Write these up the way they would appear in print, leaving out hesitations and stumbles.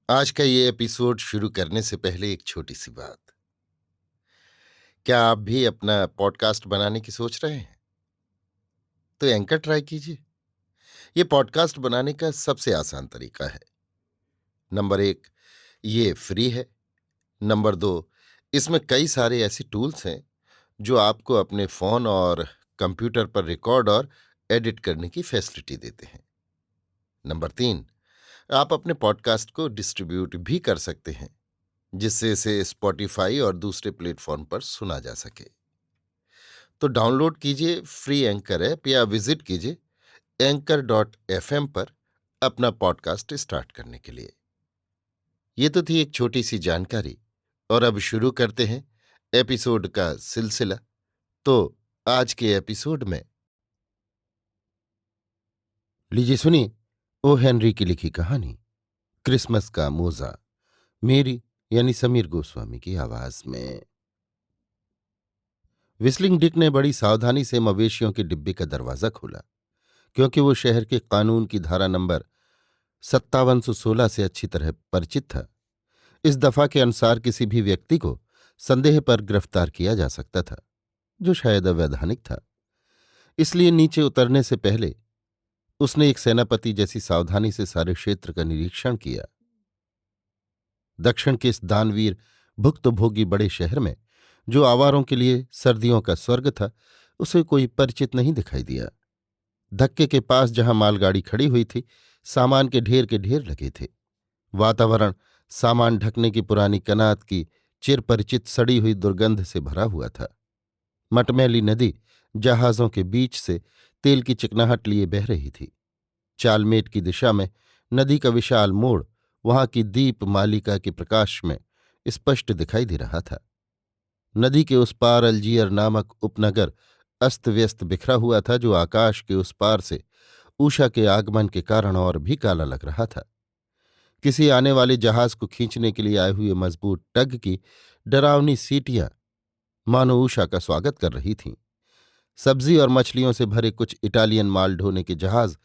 आज का ये एपिसोड शुरू करने से पहले एक छोटी सी बात। क्या आप भी अपना पॉडकास्ट बनाने की सोच रहे हैं? तो एंकर ट्राई कीजिए। ये पॉडकास्ट बनाने का सबसे आसान तरीका है। नंबर एक, ये फ्री है। नंबर दो, इसमें कई सारे ऐसे टूल्स हैं जो आपको अपने फोन और कंप्यूटर पर रिकॉर्ड और एडिट करने की फैसिलिटी देते हैं। नंबर तीन, आप अपने पॉडकास्ट को डिस्ट्रीब्यूट भी कर सकते हैं, जिससे इसे स्पॉटिफाई और दूसरे प्लेटफॉर्म पर सुना जा सके। तो डाउनलोड कीजिए फ्री एंकर ऐप या विजिट कीजिए anchor.fm पर अपना पॉडकास्ट स्टार्ट करने के लिए। ये तो थी एक छोटी सी जानकारी, और अब शुरू करते हैं एपिसोड का सिलसिला। तो आज के एपिसोड में लीजिए सुनिए ओ हेनरी की लिखी कहानी क्रिसमस का मोजा, मेरी यानी समीर गोस्वामी की आवाज में। विस्लिंग डिक ने बड़ी सावधानी से मवेशियों के डिब्बे का दरवाजा खोला, क्योंकि वो शहर के कानून की धारा नंबर 5716 से अच्छी तरह परिचित था। इस दफा के अनुसार किसी भी व्यक्ति को संदेह पर गिरफ्तार किया जा सकता था, जो शायद अवैधानिक था। इसलिए नीचे उतरने से पहले उसने एक सेनापति जैसी सावधानी से सारे क्षेत्र का निरीक्षण किया। दक्षिण के इस दानवीर भुक्तभोगी बड़े शहर में, जो आवारों के लिए सर्दियों का स्वर्ग था, उसे कोई परिचित नहीं दिखाई दिया। धक्के के पास जहां मालगाड़ी खड़ी हुई थी, सामान के ढेर लगे थे। वातावरण सामान ढकने की पुरानी कनात की चिरपरिचित सड़ी हुई दुर्गंध से भरा हुआ था। मटमैली नदी जहाजों के बीच से तेल की चिकनाहट लिए बह रही थी। चालमेट की दिशा में नदी का विशाल मोड़ वहां की दीप मालिका के प्रकाश में स्पष्ट दिखाई दे रहा था। नदी के उस पार अल्जीयर नामक उपनगर अस्त व्यस्त बिखरा हुआ था, जो आकाश के उस पार से ऊषा के आगमन के कारण और भी काला लग रहा था। किसी आने वाले जहाज को खींचने के लिए आए हुए मजबूत टग की डरावनी सीटियां मानो ऊषा का स्वागत कर रही थीं। सब्जी और मछलियों से भरे कुछ इटालियन माल ढोने के जहाज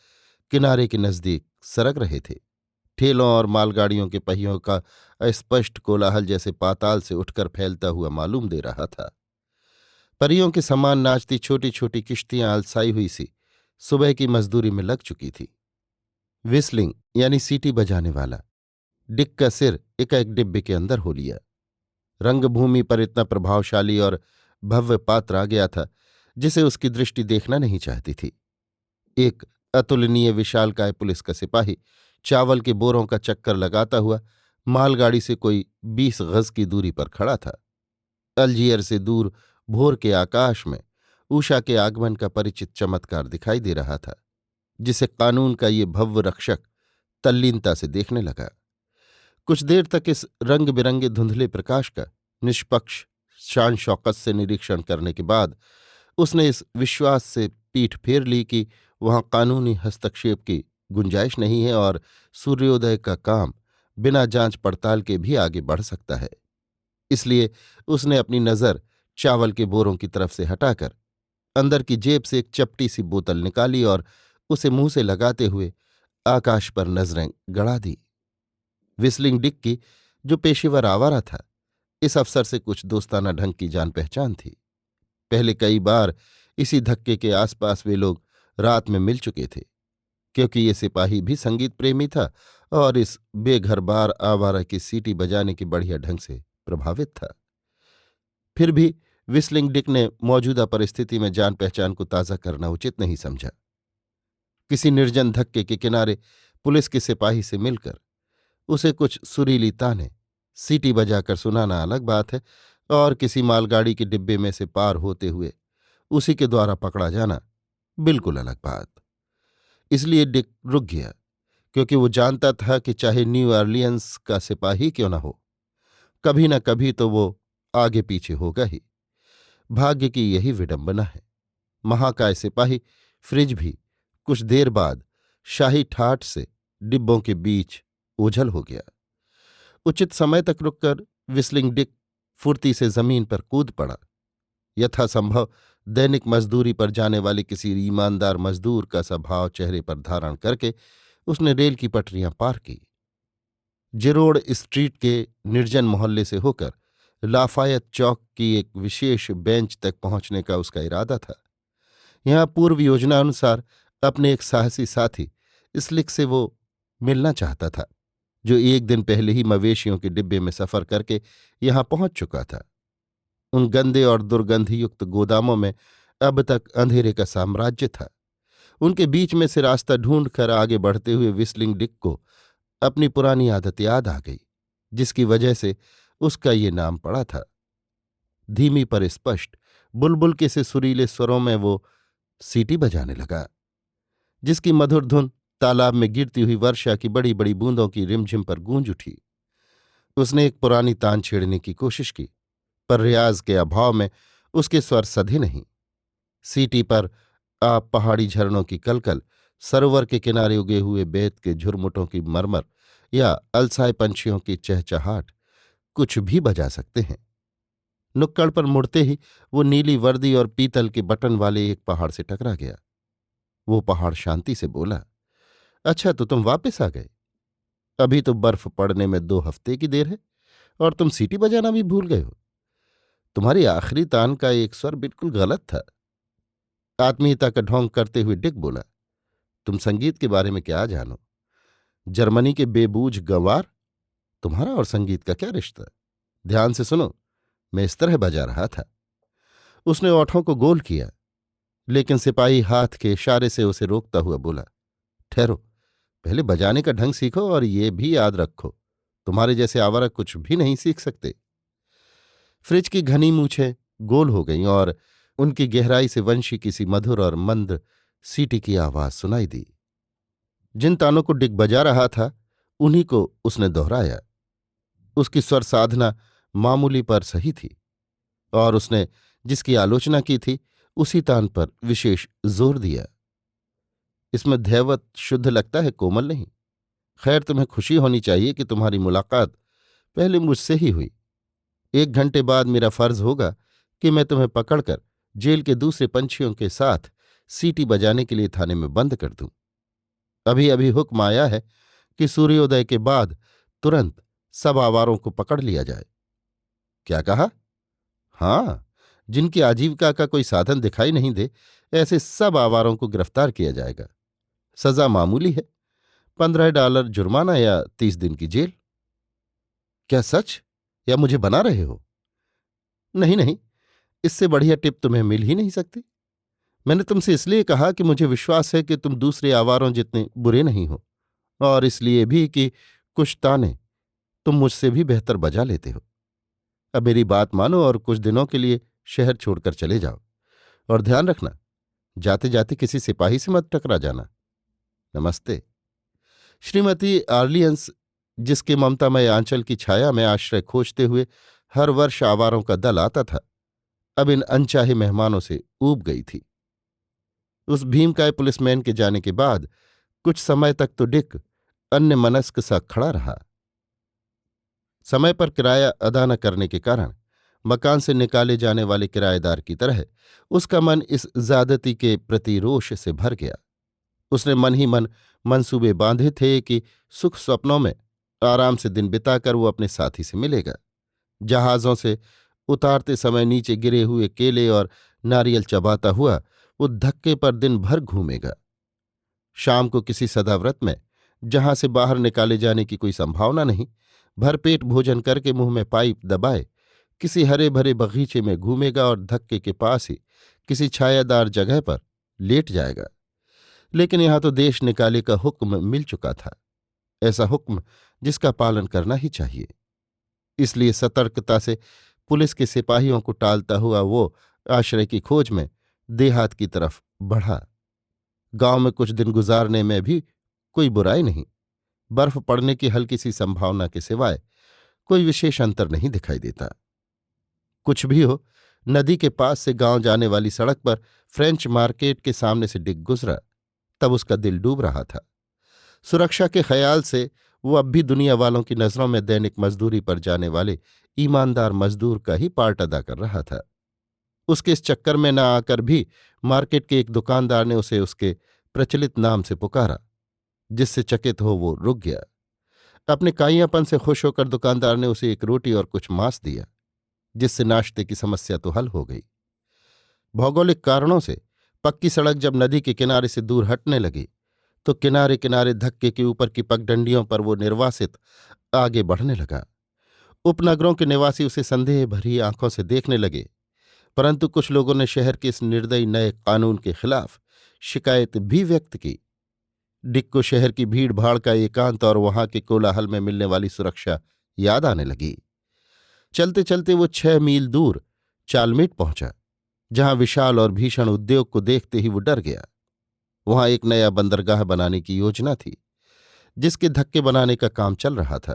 किनारे के नजदीक सरक रहे थे। ठेलों और मालगाड़ियों के पहियों का अस्पष्ट कोलाहल जैसे पाताल से उठकर फैलता हुआ मालूम दे रहा था। परियों के समान नाचती छोटी छोटी किश्तियां अलसाई हुई सी सुबह की मजदूरी में लग चुकी थी। विस्लिंग यानी सीटी बजाने वाला डिक का सिर एकाएक डिब्बे के अंदर हो लिया। रंगभूमि पर इतना प्रभावशाली और भव्य पात्र आ गया था, जिसे उसकी दृष्टि देखना नहीं चाहती थी। एक अतुलनीय विशालकाय पुलिस का सिपाही चावल के बोरों का चक्कर लगाता हुआ मालगाड़ी से कोई 20 गज की दूरी पर खड़ा था। अल्जीयर से दूर भोर के आकाश में ऊषा के आगमन का परिचित चमत्कार दिखाई दे रहा था, जिसे कानून का ये भव्य रक्षक तल्लीनता से देखने लगा। कुछ देर तक इस रंग बिरंगे धुंधले प्रकाश का निष्पक्ष शान शौकत से निरीक्षण करने के बाद उसने इस विश्वास से पीठ फेर ली कि वहां कानूनी हस्तक्षेप की गुंजाइश नहीं है और सूर्योदय का काम बिना जांच पड़ताल के भी आगे बढ़ सकता है। इसलिए उसने अपनी नज़र चावल के बोरों की तरफ से हटाकर अंदर की जेब से एक चपटी सी बोतल निकाली और उसे मुंह से लगाते हुए आकाश पर नजरें गड़ा दी। विस्लिंग डिक की, जो पेशेवर आवारा था, इस अफसर से कुछ दोस्ताना ढंग की जान पहचान थी। पहले कई बार इसी धक्के के आसपास वे लोग रात में मिल चुके थे, क्योंकि ये सिपाही भी संगीत प्रेमी था और इस बेघरबार आवारा की सीटी बजाने के बढ़िया ढंग से प्रभावित था। फिर भी विस्लिंग डिक ने मौजूदा परिस्थिति में जान पहचान को ताज़ा करना उचित नहीं समझा। किसी निर्जन धक्के के किनारे पुलिस के सिपाही से मिलकर उसे कुछ सुरीली ताने सीटी बजाकर सुनाना अलग बात है, और किसी मालगाड़ी के डिब्बे में से पार होते हुए उसी के द्वारा पकड़ा जाना बिल्कुल अलग बात। इसलिए डिक रुक गया, क्योंकि वो जानता था कि चाहे न्यू ऑरलियंस का सिपाही क्यों न हो, कभी न कभी तो वो आगे पीछे होगा ही। भाग्य की यही विडंबना है। महाकाय सिपाही फ्रिज भी कुछ देर बाद शाही ठाठ से डिब्बों के बीच ओझल हो गया। उचित समय तक रुककर विस्लिंग डिक फुर्ती से जमीन पर कूद पड़ा। यथासंभव दैनिक मजदूरी पर जाने वाले किसी ईमानदार मजदूर का सा भाव चेहरे पर धारण करके उसने रेल की पटरियां पार की। जिरोड़ स्ट्रीट के निर्जन मोहल्ले से होकर लाफायत चौक की एक विशेष बेंच तक पहुंचने का उसका इरादा था। यहां पूर्व योजना अनुसार अपने एक साहसी साथी स्लिक से वो मिलना चाहता था, जो एक दिन पहले ही मवेशियों के डिब्बे में सफर करके यहां पहुंच चुका था। उन गंदे और दुर्गंधयुक्त गोदामों में अब तक अंधेरे का साम्राज्य था। उनके बीच में से रास्ता ढूंढकर आगे बढ़ते हुए विस्लिंग डिक को अपनी पुरानी आदत याद आ गई, जिसकी वजह से उसका ये नाम पड़ा था। धीमी पर स्पष्ट बुलबुल के से सुरीले स्वरों में वो सीटी बजाने लगा, जिसकी मधुर धुन तालाब में गिरती हुई वर्षा की बड़ी बड़ी बूंदों की रिमझिम पर गूंज उठी। उसने एक पुरानी तान छेड़ने की कोशिश की, पर रियाज के अभाव में उसके स्वर सधे नहीं। सीटी पर आप पहाड़ी झरनों की कलकल, सरोवर के किनारे उगे हुए बेत के झुरमुटों की मरमर या अलसाए पंछियों की चहचहाट कुछ भी बजा सकते हैं। नुक्कड़ पर मुड़ते ही वो नीली वर्दी और पीतल के बटन वाले एक पहाड़ से टकरा गया। वो पहाड़ शांति से बोला, अच्छा तो तुम वापस आ गए। अभी तो बर्फ पड़ने में 2 हफ्ते की देर है और तुम सीटी बजाना भी भूल गए हो। तुम्हारी आखिरी तान का एक स्वर बिल्कुल गलत था। आत्मीयता का ढोंग करते हुए डिक बोला, तुम संगीत के बारे में क्या जानो? जर्मनी के बेबूझ गंवार, तुम्हारा और संगीत का क्या रिश्ता? ध्यान से सुनो, मैं इस तरह बजा रहा था। उसने ओठों को गोल किया, लेकिन सिपाही हाथ के इशारे से उसे रोकता हुआ बोला, ठहरो, पहले बजाने का ढंग सीखो और ये भी याद रखो, तुम्हारे जैसे आवारा कुछ भी नहीं सीख सकते। फ्रिज की घनी मूछें गोल हो गईं और उनकी गहराई से वंशी किसी मधुर और मंद सीटी की आवाज सुनाई दी। जिन तानों को डिग बजा रहा था उन्हीं को उसने दोहराया। उसकी स्वर साधना मामूली पर सही थी, और उसने जिसकी आलोचना की थी उसी तान पर विशेष जोर दिया। इसमें दैवत शुद्ध लगता है, कोमल नहीं। खैर, तुम्हें खुशी होनी चाहिए कि तुम्हारी मुलाकात पहले मुझसे ही हुई। 1 घंटे बाद मेरा फर्ज होगा कि मैं तुम्हें पकड़कर जेल के दूसरे पंछियों के साथ सीटी बजाने के लिए थाने में बंद कर दूं। अभी अभी हुक्म आया है कि सूर्योदय के बाद तुरंत सब आवारों को पकड़ लिया जाए। क्या कहा? हाँ, जिनकी आजीविका का कोई साधन दिखाई नहीं दे, ऐसे सब आवारों को गिरफ्तार किया जाएगा। सजा मामूली है, $15 जुर्माना या 30 दिन की जेल। क्या सच, या मुझे बना रहे हो? नहीं नहीं, इससे बढ़िया टिप तुम्हें मिल ही नहीं सकती। मैंने तुमसे इसलिए कहा कि मुझे विश्वास है कि तुम दूसरे आवारों जितने बुरे नहीं हो, और इसलिए भी कि कुछ ताने तुम मुझसे भी बेहतर बजा लेते हो। अब मेरी बात मानो और कुछ दिनों के लिए शहर छोड़कर चले जाओ, और ध्यान रखना, जाते जाते किसी सिपाही से मत टकरा जाना। नमस्ते। श्रीमती आर्लियंस, जिसके ममतामय आंचल की छाया में आश्रय खोजते हुए हर वर्ष आवारों का दल आता था, अब इन अनचाहे मेहमानों से ऊब गई थी। उस भीमकाय पुलिसमैन के जाने के बाद कुछ समय तक तो डिक अन्यमनस्क सा खड़ा रहा। समय पर किराया अदा न करने के कारण मकान से निकाले जाने वाले किराएदार की तरह उसका मन इस ज्यादती के प्रति रोष से भर गया। उसने मन ही मन मंसूबे बांधे थे कि सुख स्वप्नों में आराम से दिन बिताकर वो अपने साथी से मिलेगा। जहाजों से उतारते समय नीचे गिरे हुए केले और नारियल चबाता हुआ वो धक्के पर दिन भर घूमेगा। शाम को किसी सदाव्रत में, जहां से बाहर निकाले जाने की कोई संभावना नहीं, भरपेट भोजन करके मुंह में पाइप दबाए किसी हरे भरे बगीचे में घूमेगा और धक्के के पास ही किसी छायादार जगह पर लेट जाएगा। लेकिन यहां तो देश निकाले का हुक्म मिल चुका था, ऐसा हुक्म जिसका पालन करना ही चाहिए। इसलिए सतर्कता से पुलिस के सिपाहियों को टालता हुआ वो आश्रय की खोज में देहात की तरफ बढ़ा। गांव में कुछ दिन गुजारने में भी कोई बुराई नहीं। बर्फ पड़ने की हल्की सी संभावना के सिवाय कोई विशेष अंतर नहीं दिखाई देता। कुछ भी हो, नदी के पास से गांव जाने वाली सड़क पर फ्रेंच मार्केट के सामने से डिग गुजरा, तब उसका दिल डूब रहा था। सुरक्षा के ख्याल से वो अब भी दुनिया वालों की नजरों में दैनिक मजदूरी पर जाने वाले ईमानदार मजदूर का ही पार्ट अदा कर रहा था। उसके इस चक्कर में न आकर भी मार्केट के एक दुकानदार ने उसे उसके प्रचलित नाम से पुकारा, जिससे चकित हो वो रुक गया। अपने काइयापन से खुश होकर दुकानदार ने उसे एक रोटी और कुछ मांस दिया, जिससे नाश्ते की समस्या तो हल हो गई। भौगोलिक कारणों से पक्की सड़क जब नदी के किनारे से दूर हटने लगी तो किनारे किनारे धक्के के ऊपर की पगडंडियों पर वो निर्वासित आगे बढ़ने लगा। उपनगरों के निवासी उसे संदेह भरी आंखों से देखने लगे, परंतु कुछ लोगों ने शहर के इस निर्दयी नए कानून के खिलाफ शिकायत भी व्यक्त की। डिक को शहर की भीड़ भाड़ का एकांत और वहां के कोलाहल में मिलने वाली सुरक्षा याद आने लगी। चलते चलते वो 6 मील दूर चालमेट पहुंचा, जहां विशाल और भीषण उद्योग को देखते ही वो डर गया। वहां एक नया बंदरगाह बनाने की योजना थी, जिसके धक्के बनाने का काम चल रहा था।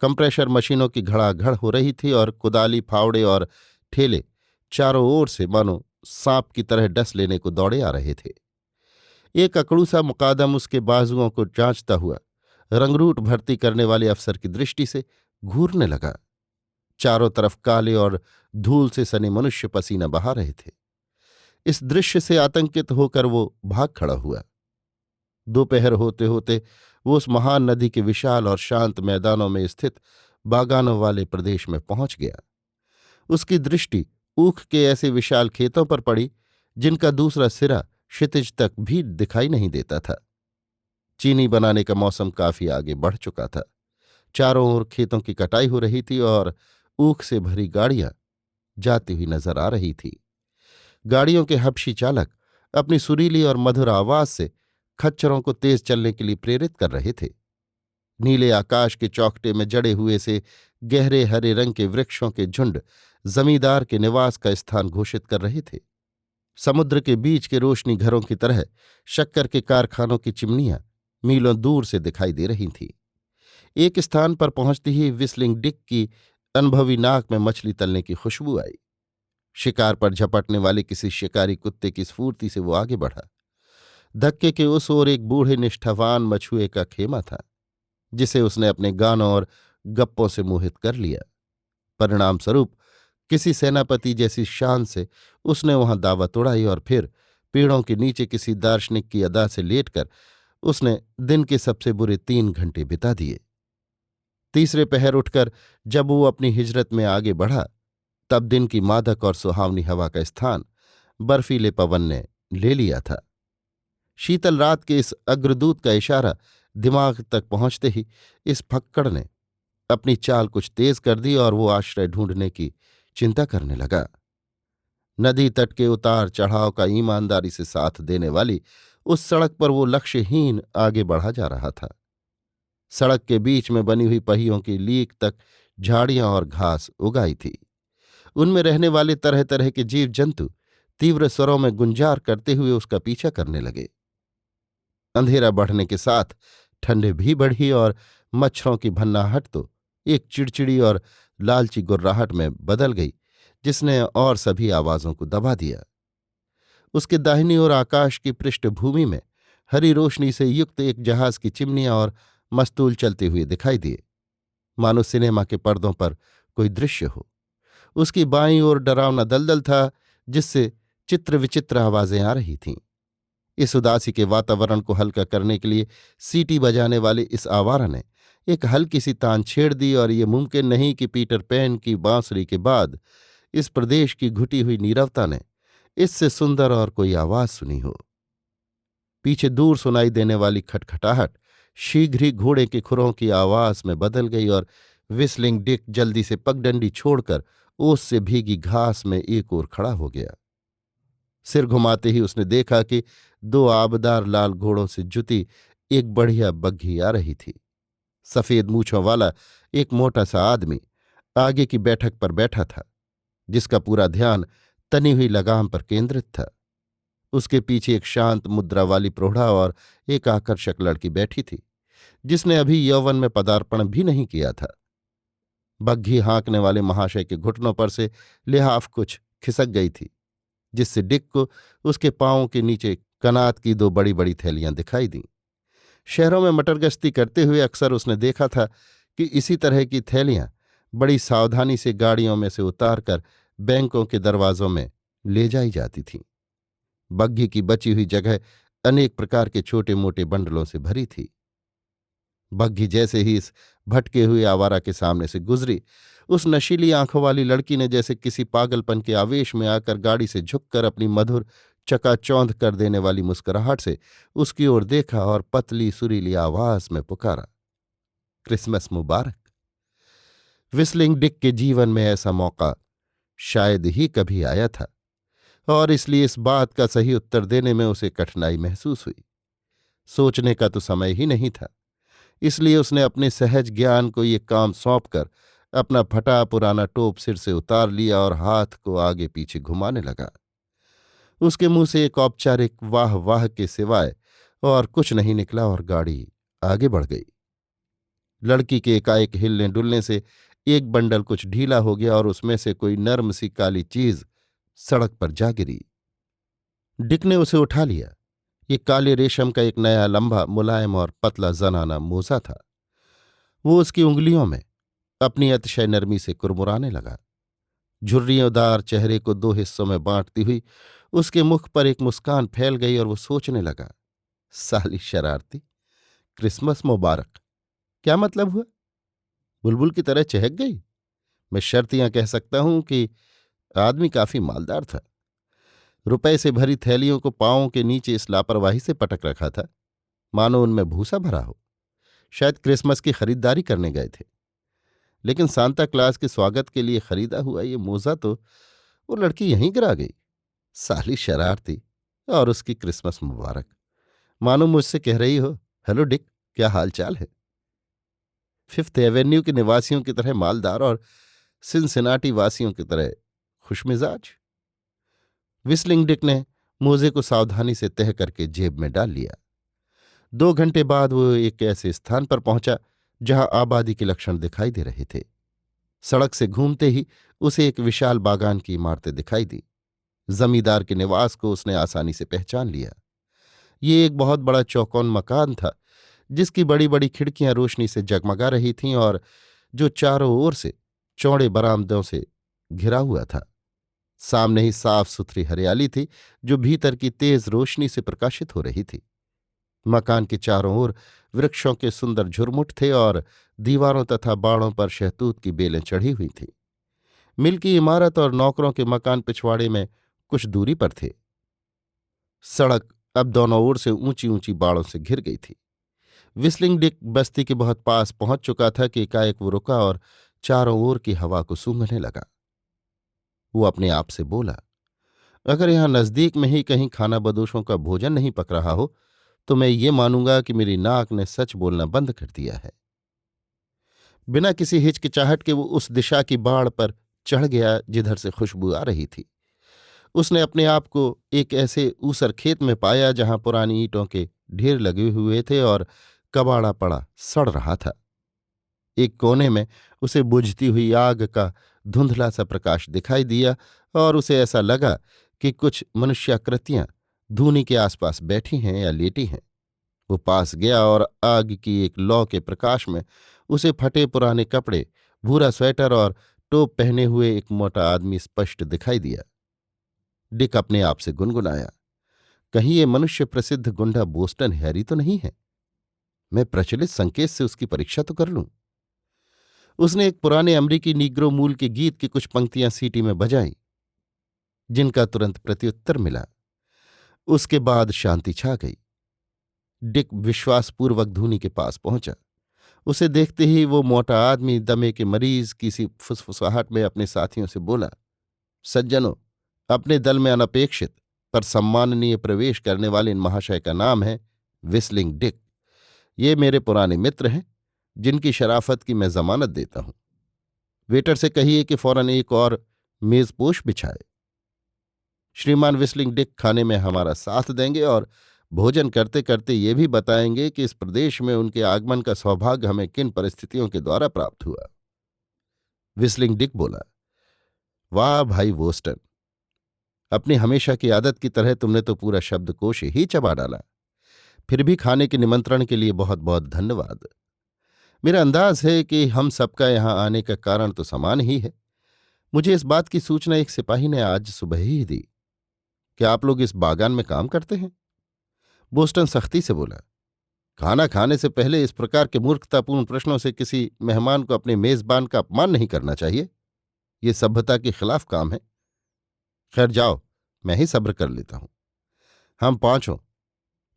कंप्रेशर मशीनों की घड़ाघड़ हो रही थी और कुदाली, फावड़े और ठेले चारों ओर से मानो सांप की तरह डस लेने को दौड़े आ रहे थे। एक अकड़ूसा मुकादम उसके बाजुओं को जांचता हुआ रंगरूट भर्ती करने वाले अफसर की दृष्टि से घूरने लगा। चारों तरफ काले और धूल से सने मनुष्य पसीना बहा रहे थे। इस दृश्य से आतंकित होकर वो भाग खड़ा हुआ। दोपहर होते होते वो उस महान नदी के विशाल और शांत मैदानों में स्थित बागानों वाले प्रदेश में पहुंच गया। उसकी दृष्टि ऊख के ऐसे विशाल खेतों पर पड़ी जिनका दूसरा सिरा क्षितिज तक भी दिखाई नहीं देता था। चीनी बनाने का मौसम काफी आगे बढ़ चुका था। चारों ओर खेतों की कटाई हो रही थी और ऊख से भरी गाड़ियां जाती हुई नजर आ रही थी। गाड़ियों के हबशी चालक अपनी सुरीली और मधुर आवाज से खच्चरों को तेज चलने के लिए प्रेरित कर रहे थे। नीले आकाश के चौखटे में जड़े हुए से गहरे हरे रंग के वृक्षों के झुंड जमींदार के निवास का स्थान घोषित कर रहे थे। समुद्र के बीच के रोशनी घरों की तरह शक्कर के कारखानों की चिमनियां मीलों दूर से दिखाई दे रही थीं। एक स्थान पर पहुंचते ही व्हिस्लिंग डिक की अनुभवी नाक में मछली तलने की खुशबू आई। शिकार पर झपटने वाले किसी शिकारी कुत्ते की स्फूर्ति से वो आगे बढ़ा। धक्के के उस ओर एक बूढ़े निष्ठावान मछुए का खेमा था, जिसे उसने अपने गानों और गप्पों से मोहित कर लिया। परिणाम स्वरूप किसी सेनापति जैसी शान से उसने वहां दावत उड़ाई और फिर पेड़ों के नीचे किसी दार्शनिक की अदा से लेटकर उसने दिन के सबसे बुरे 3 घंटे बिता दिए। तीसरे पहर उठकर जब वो अपनी हिजरत में आगे बढ़ा, तब दिन की मादक और सुहावनी हवा का स्थान बर्फीले पवन ने ले लिया था। शीतल रात के इस अग्रदूत का इशारा दिमाग तक पहुंचते ही इस फक्कड़ ने अपनी चाल कुछ तेज कर दी और वो आश्रय ढूंढने की चिंता करने लगा। नदी तट के उतार चढ़ाव का ईमानदारी से साथ देने वाली उस सड़क पर वो लक्ष्यहीन आगे बढ़ा जा रहा था। सड़क के बीच में बनी हुई पहियों की लीक तक झाड़ियां और घास उगाई थी। उनमें रहने वाले तरह तरह के जीव जंतु तीव्र स्वरों में गुंजार करते हुए उसका पीछा करने लगे। अंधेरा बढ़ने के साथ ठंड भी बढ़ी और मच्छरों की भन्नाहट तो एक चिड़चिड़ी और लालची गुर्राहट में बदल गई, जिसने और सभी आवाजों को दबा दिया। उसके दाहिनी ओर आकाश की पृष्ठभूमि में हरी रोशनी से युक्त एक जहाज की चिमनियां और मस्तूल चलते हुए दिखाई दिए, मानो सिनेमा के पर्दों पर कोई दृश्य हो। उसकी बाईं ओर डरावना दलदल था, जिससे चित्र विचित्र आवाजें आ रही थीं। इस उदासी के वातावरण को हल्का करने के लिए सीटी बजाने वाले इस आवारा ने एक हल्की सी तान छेड़ दी और ये मुमकिन नहीं कि पीटर पैन की बांसुरी के बाद इस प्रदेश की घुटी हुई नीरवता ने इससे सुंदर और कोई आवाज सुनी हो। पीछे दूर सुनाई देने वाली खटखटाहट शीघ्र ही घोड़े के खुरों की आवाज में बदल गई और व्हिस्लिंग डिक जल्दी से पगडंडी छोड़कर ओस से भीगी घास में एक ओर खड़ा हो गया। सिर घुमाते ही उसने देखा कि 2 आबदार लाल घोड़ों से जुती एक बढ़िया बग्घी आ रही थी। सफेद मूंछों वाला एक मोटा सा आदमी आगे की बैठक पर बैठा था, जिसका पूरा ध्यान तनी हुई लगाम पर केंद्रित था। उसके पीछे एक शांत मुद्रा वाली प्रौढ़ा और एक आकर्षक लड़की बैठी थी, जिसने अभी यौवन में पदार्पण भी नहीं किया था। बग्घी हाँकने वाले महाशय के घुटनों पर से लिहाफ कुछ खिसक गई थी, जिससे डिक को उसके पांवों के नीचे कनात की 2 बड़ी बड़ी थैलियां दिखाई दीं। शहरों में मटरगश्ती करते हुए अक्सर उसने देखा था कि इसी तरह की थैलियां बड़ी सावधानी से गाड़ियों में से उतारकर बैंकों के दरवाजों में ले जाई जाती थीं। बग्घी की बची हुई जगह अनेक प्रकार के छोटे मोटे बंडलों से भरी थी। बग्घी जैसे ही इस भटके हुए आवारा के सामने से गुजरी, उस नशीली आंखों वाली लड़की ने जैसे किसी पागलपन के आवेश में आकर गाड़ी से झुककर अपनी मधुर चकाचौंध कर देने वाली मुस्कुराहट से उसकी ओर देखा और पतली सुरीली आवाज में पुकारा, क्रिसमस मुबारक। व्हिस्लिंग डिक के जीवन में ऐसा मौका शायद ही कभी आया था और इसलिए इस बात का सही उत्तर देने में उसे कठिनाई महसूस हुई। सोचने का तो समय ही नहीं था, इसलिए उसने अपने सहज ज्ञान को ये काम सौंपकर अपना फटा पुराना टोप सिर से उतार लिया और हाथ को आगे पीछे घुमाने लगा। उसके मुंह से एक औपचारिक वाह वाह के सिवाय और कुछ नहीं निकला और गाड़ी आगे बढ़ गई। लड़की के एकाएक हिलने डुलने से एक बंडल कुछ ढीला हो गया और उसमें से कोई नर्म सी काली चीज सड़क पर जा गिरी। डिक ने उसे उठा लिया। ये काले रेशम का एक नया लंबा मुलायम और पतला जनाना मोजा था। वो उसकी उंगलियों में अपनी अतिशय नरमी से कुरमुराने लगा। झुर्रियोंदार चेहरे को दो हिस्सों में बांटती हुई उसके मुख पर एक मुस्कान फैल गई और वो सोचने लगा, साली शरारती, क्रिसमस मुबारक क्या मतलब हुआ? बुलबुल की तरह चहक गई। मैं शर्तियां कह सकता हूं कि आदमी काफी मालदार था। रुपए से भरी थैलियों को पांवों के नीचे इस लापरवाही से पटक रखा था मानो उनमें भूसा भरा हो। शायद क्रिसमस की खरीदारी करने गए थे, लेकिन सांता क्लास के स्वागत के लिए खरीदा हुआ ये मोजा तो वो लड़की यहीं गिरा गई। साली शरारती, और उसकी क्रिसमस मुबारक, मानो मुझसे कह रही हो, हेलो डिक, क्या हाल चाल है? फिफ्थ एवेन्यू के निवासियों की तरह मालदार और सिनसिनाटी वासियों की तरह खुशमिजाज। व्हिस्लिंग डिक ने मोजे को सावधानी से तह करके जेब में डाल लिया। 2 घंटे बाद वो एक ऐसे स्थान पर पहुंचा जहां आबादी के लक्षण दिखाई दे रहे थे। सड़क से घूमते ही उसे एक विशाल बागान की इमारतें दिखाई दी। जमींदार के निवास को उसने आसानी से पहचान लिया। ये एक बहुत बड़ा चौकोन मकान था जिसकी बड़ी बड़ी खिड़कियां रोशनी से जगमगा रही थीं और जो चारों ओर से चौड़े बरामदों से घिरा हुआ था। सामने ही साफ सुथरी हरियाली थी जो भीतर की तेज रोशनी से प्रकाशित हो रही थी। मकान के चारों ओर वृक्षों के सुंदर झुरमुट थे और दीवारों तथा बाड़ों पर शहतूत की बेलें चढ़ी हुई थीं। मिल की इमारत और नौकरों के मकान पिछवाड़े में कुछ दूरी पर थे। सड़क अब दोनों ओर से ऊंची ऊंची बाड़ों से घिर गई थी। व्हिस्लिंग डिक बस्ती के बहुत पास पहुंच चुका था कि एकाएक वो रुका और चारों ओर की हवा को सूंघने लगा। वो अपने आप से बोला, अगर यहां नजदीक में ही कहीं खाना बदोशों का भोजन नहीं पक रहा हो तो मैं ये मानूंगा कि मेरी नाक ने सच बोलना बंद कर दिया है। बिना किसी हिचकिचाहट के वो उस दिशा की बाड़ पर चढ़ गया जिधर से खुशबू आ रही थी। उसने अपने आप को एक ऐसे ऊसर खेत में पाया जहां पुरानी ईंटों के ढेर लगे हुए थे और कबाड़ा पड़ा सड़ रहा था। एक कोने में उसे बुझती हुई आग का धुंधला सा प्रकाश दिखाई दिया और उसे ऐसा लगा कि कुछ मनुष्याकृतियां धूनी के आसपास बैठी हैं या लेटी हैं। वो पास गया और आग की एक लौ के प्रकाश में उसे फटे पुराने कपड़े, भूरा स्वेटर और टोप पहने हुए एक मोटा आदमी स्पष्ट दिखाई दिया। डिक अपने आप से गुनगुनाया, कहीं ये मनुष्य प्रसिद्ध गुंडा बोस्टन हैरी तो नहीं है? मैं प्रचलित संकेत से उसकी परीक्षा तो कर लूं। उसने एक पुराने अमरीकी नीग्रो मूल के गीत की कुछ पंक्तियां सीटी में बजाईं, जिनका तुरंत प्रत्युत्तर मिला। उसके बाद शांति छा गई। डिक विश्वासपूर्वक धूनी के पास पहुंचा। उसे देखते ही वो मोटा आदमी दमे के मरीज की सी फुसफुसाहट में अपने साथियों से बोला, सज्जनों, अपने दल में अनपेक्षित पर सम्माननीय प्रवेश करने वाले इन महाशय का नाम है व्हिस्लिंग डिक। ये मेरे पुराने मित्र हैं जिनकी शराफत की मैं जमानत देता हूं। वेटर से कहिए कि फौरन एक और मेजपोश बिछाए। श्रीमान व्हिस्लिंग डिक खाने में हमारा साथ देंगे और भोजन करते करते ये भी बताएंगे कि इस प्रदेश में उनके आगमन का सौभाग्य हमें किन परिस्थितियों के द्वारा प्राप्त हुआ। व्हिस्लिंग डिक बोला, वाह भाई बोस्टन, अपनी हमेशा की आदत की तरह तुमने तो पूरा शब्दकोश ही चबा डाला। फिर भी खाने के निमंत्रण के लिए बहुत बहुत धन्यवाद। मेरा अंदाज है कि हम सबका यहां आने का कारण तो समान ही है। मुझे इस बात की सूचना एक सिपाही ने आज सुबह ही दी। क्या आप लोग इस बागान में काम करते हैं? बोस्टन सख्ती से बोला, खाना खाने से पहले इस प्रकार के मूर्खतापूर्ण प्रश्नों से किसी मेहमान को अपने मेजबान का अपमान नहीं करना चाहिए। ये सभ्यता के खिलाफ काम है। खैर जाओ, मैं ही सब्र कर लेता हूं। हम पांचों,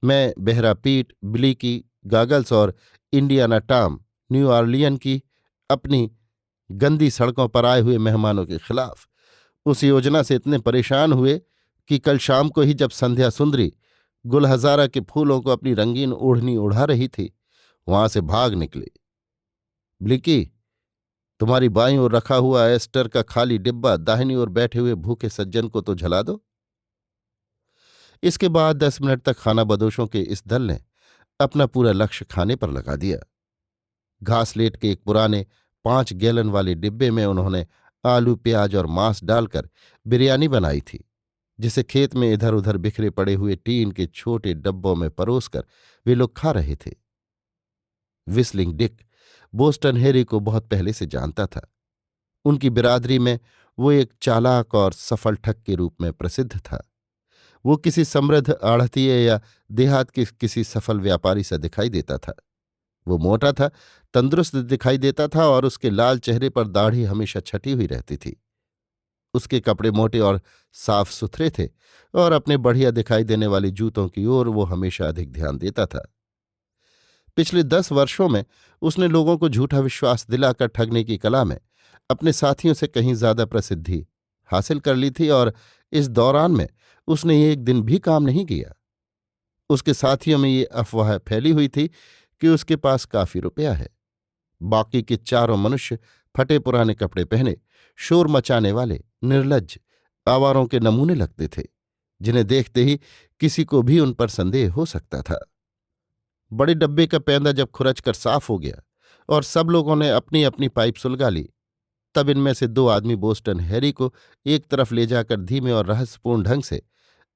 मैं, बेहरा पीट, ब्लीकी, गागल्स और इंडियाना टॉम, न्यू ऑरलियन की अपनी गंदी सड़कों पर आए हुए मेहमानों के खिलाफ उस योजना से इतने परेशान हुए कि कल शाम को ही जब संध्या सुंदरी गुलहजारा के फूलों को अपनी रंगीन ओढ़नी उड़ा रही थी, वहां से भाग निकले। ब्लिकी, तुम्हारी बाईं ओर रखा हुआ एस्टर का खाली डिब्बा दाहिनी ओर बैठे हुए भूखे सज्जन को तो झला दो। इसके बाद 10 मिनट तक खानाबदोशों के इस दल ने अपना पूरा लक्ष्य खाने पर लगा दिया। घासलेट के एक पुराने 5 गैलन वाले डिब्बे में उन्होंने आलू, प्याज और मांस डालकर बिरयानी बनाई थी, जिसे खेत में इधर उधर बिखरे पड़े हुए टीन के छोटे डब्बों में परोसकर वे लोग खा रहे थे। विस्लिंग डिक बोस्टन हेरी को बहुत पहले से जानता था। उनकी बिरादरी में वो एक चालाक और सफल ठग के रूप में प्रसिद्ध था। वो किसी समृद्ध आढ़तिये या देहात के किसी सफल व्यापारी सा दिखाई देता था। वो मोटा था, तंदुरुस्त दिखाई देता था और उसके लाल चेहरे पर दाढ़ी हमेशा छटी हुई रहती थी। उसके कपड़े मोटे और साफ सुथरे थे और अपने बढ़िया दिखाई देने वाले जूतों की ओर वो हमेशा अधिक ध्यान देता था। पिछले 10 वर्षों में उसने लोगों को झूठा विश्वास दिलाकर ठगने की कला में अपने साथियों से कहीं ज्यादा प्रसिद्धि हासिल कर ली थी और इस दौरान में उसने एक दिन भी काम नहीं किया। उसके साथियों में ये अफवाह फैली हुई थी कि उसके पास काफी रुपया है। बाकी के चारों मनुष्य फटे पुराने कपड़े पहने, शोर मचाने वाले, निर्लज्ज, आवारों के नमूने लगते थे, जिन्हें देखते ही किसी को भी उन पर संदेह हो सकता था। बड़े डब्बे का पैंदा जब खुरच कर साफ हो गया और सब लोगों ने अपनी अपनी पाइप सुलगा ली, तब इनमें से 2 आदमी बोस्टन हैरी को एक तरफ ले जाकर धीमे और रहस्यपूर्ण ढंग से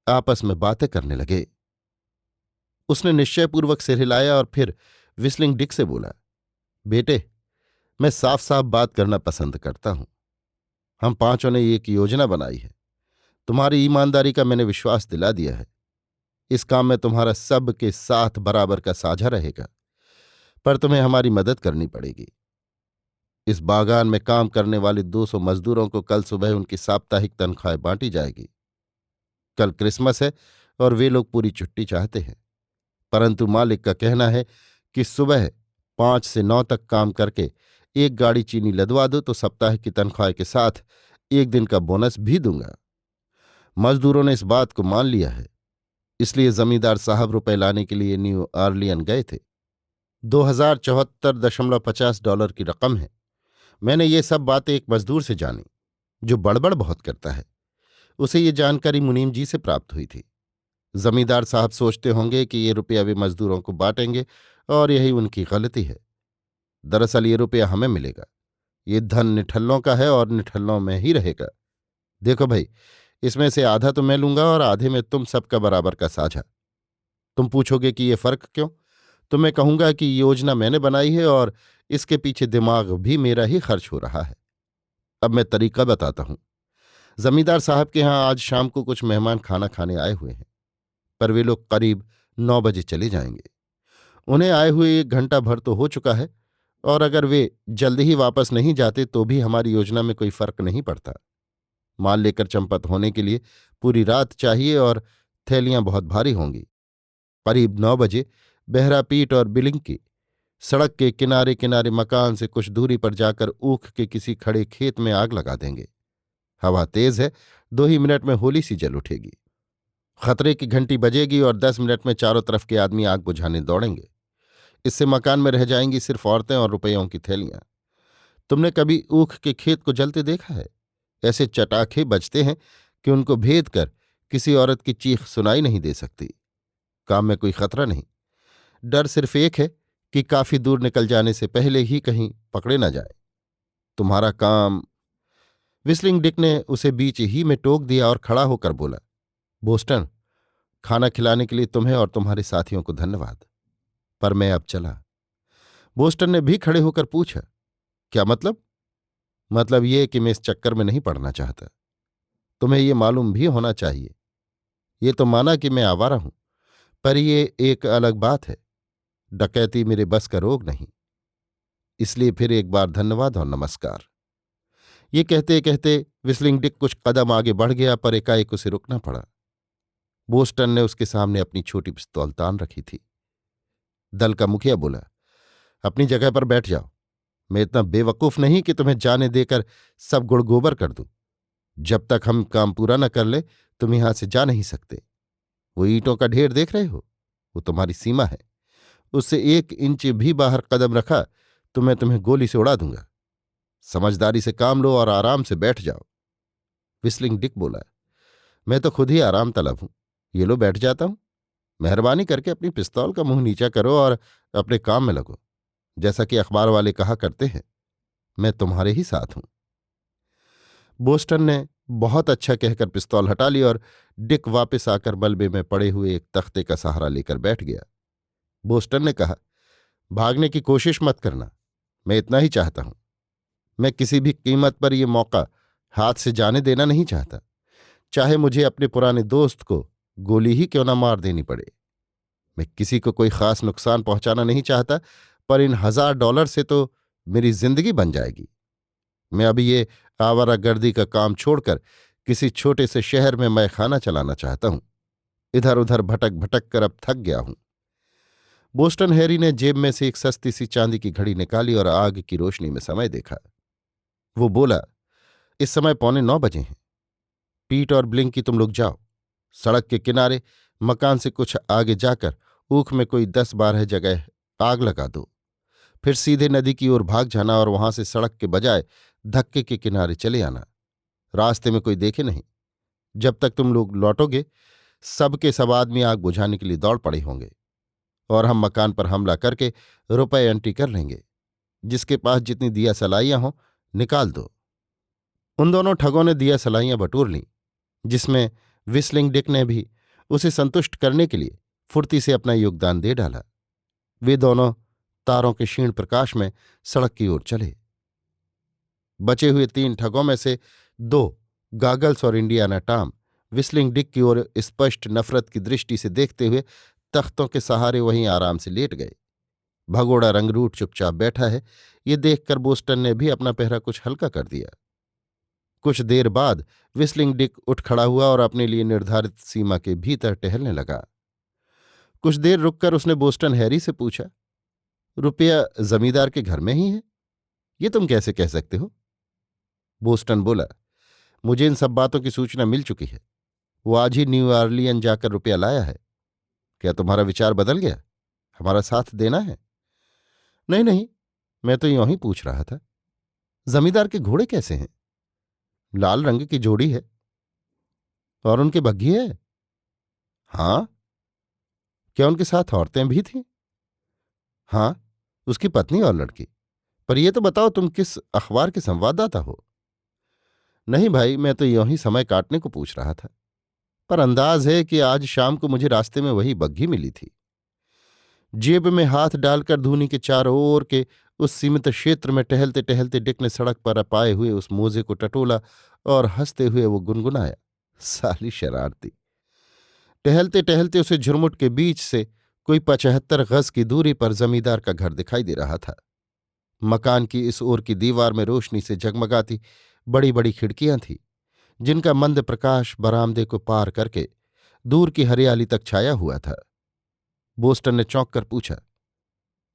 आपस में बातें करने लगे। उसने निश्चयपूर्वक सिर हिलाया और फिर विस्लिंग डिक से बोला, बेटे, मैं साफ साफ बात करना पसंद करता हूं। हम पांचों ने एक योजना बनाई है। तुम्हारी ईमानदारी का मैंने विश्वास दिला दिया है। इस काम में तुम्हारा सब के साथ बराबर का साझा रहेगा, पर तुम्हें हमारी मदद करनी पड़ेगी। इस बागान में काम करने वाले 200 मजदूरों को कल सुबह उनकी साप्ताहिक तनख्वाह बांटी जाएगी। कल क्रिसमस है और वे लोग पूरी छुट्टी चाहते हैं, परंतु मालिक का कहना है कि सुबह 5 से 9 तक काम करके 1 गाड़ी चीनी लदवा दो तो सप्ताह की तनख्वाह के साथ 1 दिन का बोनस भी दूंगा। मजदूरों ने इस बात को मान लिया है, इसलिए जमींदार साहब रुपए लाने के लिए न्यू ऑरलियन गए थे। $2074.50 की रकम है। मैंने ये सब बातें एक मजदूर से जानी जो बड़बड़ बहुत करता है। उसे ये जानकारी मुनीम जी से प्राप्त हुई थी। जमींदार साहब सोचते होंगे कि ये रुपया वे मजदूरों को बांटेंगे और यही उनकी गलती है। दरअसल ये रुपया हमें मिलेगा। ये धन निठल्लों का है और निठल्लों में ही रहेगा। देखो भाई, इसमें से आधा तो मैं लूंगा और आधे में तुम सबका बराबर का साझा। तुम पूछोगे कि ये फर्क क्यों, तो मैं कहूंगा कि ये योजना मैंने बनाई है और इसके पीछे दिमाग भी मेरा ही खर्च हो रहा है। अब मैं तरीका बताता हूं। जमींदार साहब के यहां आज शाम को कुछ मेहमान खाना खाने आए हुए हैं, पर वे लोग करीब 9 बजे चले जाएंगे। उन्हें आए हुए 1 घंटा भर तो हो चुका है और अगर वे जल्दी ही वापस नहीं जाते तो भी हमारी योजना में कोई फर्क नहीं पड़ता। माल लेकर चंपत होने के लिए पूरी रात चाहिए और थैलियां बहुत भारी होंगी। करीब 9 बजे बेहरा पीट और बिलिंकी सड़क के किनारे किनारे मकान से कुछ दूरी पर जाकर ऊख के किसी खड़े खेत में आग लगा देंगे। हवा तेज है, 2 ही मिनट में होली सी जल उठेगी। खतरे की घंटी बजेगी और 10 मिनट में चारों तरफ के आदमी आग बुझाने दौड़ेंगे। इससे मकान में रह जाएंगी सिर्फ औरतें और रुपयों की थैलियां। तुमने कभी ऊख के खेत को जलते देखा है? ऐसे चटाखे बजते हैं कि उनको भेद कर किसी औरत की चीख सुनाई नहीं दे सकती। काम में कोई खतरा नहीं। डर सिर्फ एक है कि काफी दूर निकल जाने से पहले ही कहीं पकड़े न जाए। तुम्हारा काम। विस्लिंग डिक ने उसे बीच ही में टोक दिया और खड़ा होकर बोला, बोस्टन, खाना खिलाने के लिए तुम्हें और तुम्हारे साथियों को धन्यवाद, पर मैं अब चला। बोस्टन ने भी खड़े होकर पूछा, क्या मतलब? मतलब ये कि मैं इस चक्कर में नहीं पड़ना चाहता। तुम्हें ये मालूम भी होना चाहिए। ये तो माना कि मैं आवारा हूं, पर ये एक अलग बात है। डकैती मेरे बस का रोग नहीं। इसलिए फिर एक बार धन्यवाद और नमस्कार। ये कहते कहते विस्लिंग डिक कुछ कदम आगे बढ़ गया, पर एकाएक उसे रुकना पड़ा। बोस्टन ने उसके सामने अपनी छोटी पिस्तौल तान रखी थी। दल का मुखिया बोला, अपनी जगह पर बैठ जाओ। मैं इतना बेवकूफ नहीं कि तुम्हें जाने देकर सब गुड़ गोबर कर दूं। जब तक हम काम पूरा न कर ले तुम यहां से जा नहीं सकते। वो ईंटों का ढेर देख रहे हो, वो तुम्हारी सीमा है। उससे 1 इंच भी बाहर कदम रखा तो मैं तुम्हें गोली से उड़ा दूंगा। समझदारी से काम लो और आराम से बैठ जाओ। विस्लिंग डिक बोला, मैं तो खुद ही आराम तलब हूं। ये लो बैठ जाता हूं। मेहरबानी करके अपनी पिस्तौल का मुंह नीचा करो और अपने काम में लगो। जैसा कि अखबार वाले कहा करते हैं, मैं तुम्हारे ही साथ हूं। बोस्टन ने बहुत अच्छा कहकर पिस्तौल हटा ली और डिक वापस आकर मलबे में पड़े हुए एक तख्ते का सहारा लेकर बैठ गया। बोस्टन ने कहा, भागने की कोशिश मत करना। मैं इतना ही चाहता हूं। मैं किसी भी कीमत पर यह मौका हाथ से जाने देना नहीं चाहता, चाहे मुझे अपने पुराने दोस्त को गोली ही क्यों न मार देनी पड़े। मैं किसी को कोई खास नुकसान पहुंचाना नहीं चाहता, पर इन $1000 से तो मेरी जिंदगी बन जाएगी। मैं अभी ये आवारागर्दी का काम छोड़कर किसी छोटे से शहर में मैखाना चलाना चाहता हूं। इधर उधर भटक भटक कर अब थक गया हूं। बोस्टन हैरी ने जेब में से एक सस्ती सी चांदी की घड़ी निकाली और आग की रोशनी में समय देखा। वो बोला, इस समय 8:45 हैं। पीट और ब्लिंक की तुम लोग जाओ। सड़क के किनारे मकान से कुछ आगे जाकर ऊख में कोई 10-12 जगह आग लगा दो। फिर सीधे नदी की ओर भाग जाना और वहां से सड़क के बजाय धक्के के किनारे चले आना। रास्ते में कोई देखे नहीं। जब तक तुम लोग लौटोगे सब के सब आदमी आग बुझाने के लिए दौड़ पड़े होंगे और हम मकान पर हमला करके रुपए एंट्री कर लेंगे। जिसके पास जितनी दिया सलाइयां हों निकाल दो। उन दोनों ठगों ने दिया सलाइयां बटोर लीं, जिसमें विस्लिंग डिक ने भी उसे संतुष्ट करने के लिए फुर्ती से अपना योगदान दे डाला। वे दोनों तारों के क्षीण प्रकाश में सड़क की ओर चले। बचे हुए 3 ठगों में से 2, गागल्स और इंडियाना टॉम, विस्लिंग डिक की ओर स्पष्ट नफरत की दृष्टि से देखते हुए तख्तों के सहारे वहीं आराम से लेट गए। भगोड़ा रंगरूट चुपचाप बैठा है, ये देखकर बोस्टन ने भी अपना पहरा कुछ हल्का कर दिया। कुछ देर बाद विस्लिंग डिक उठ खड़ा हुआ और अपने लिए निर्धारित सीमा के भीतर टहलने लगा। कुछ देर रुककर उसने बोस्टन हैरी से पूछा, रुपया जमींदार के घर में ही है? ये तुम कैसे कह सकते हो? बोस्टन बोला, मुझे इन सब बातों की सूचना मिल चुकी है। वो आज ही न्यू ऑरलियन जाकर रुपया लाया है। क्या तुम्हारा विचार बदल गया? हमारा साथ देना है? नहीं नहीं, मैं तो यूं ही पूछ रहा था। जमींदार के घोड़े कैसे हैं? लाल रंग की जोड़ी है। और उनके बग्घी है? हाँ। क्या उनके साथ औरतें भी थीं? हाँ, उसकी पत्नी और लड़की। पर यह तो बताओ तुम किस अखबार के संवाददाता हो? नहीं भाई, मैं तो यूं ही समय काटने को पूछ रहा था। पर अंदाज है कि आज शाम को मुझे रास्ते में वही बग्घी मिली थी। जेब में हाथ डालकर धूनी के चारों ओर के उस सीमित क्षेत्र में टहलते टहलते डिक ने सड़क पर पाए हुए उस मोजे को टटोला और हंसते हुए वो गुनगुनाया, साली शरारती। टहलते टहलते उसे झुरमुट के बीच से कोई 75 गज की दूरी पर जमींदार का घर दिखाई दे रहा था। मकान की इस ओर की दीवार में रोशनी से जगमगाती बड़ी बड़ी खिड़कियां थीं, जिनका मंद प्रकाश बरामदे को पार करके दूर की हरियाली तक छाया हुआ था। बोस्टन ने चौंक कर पूछा,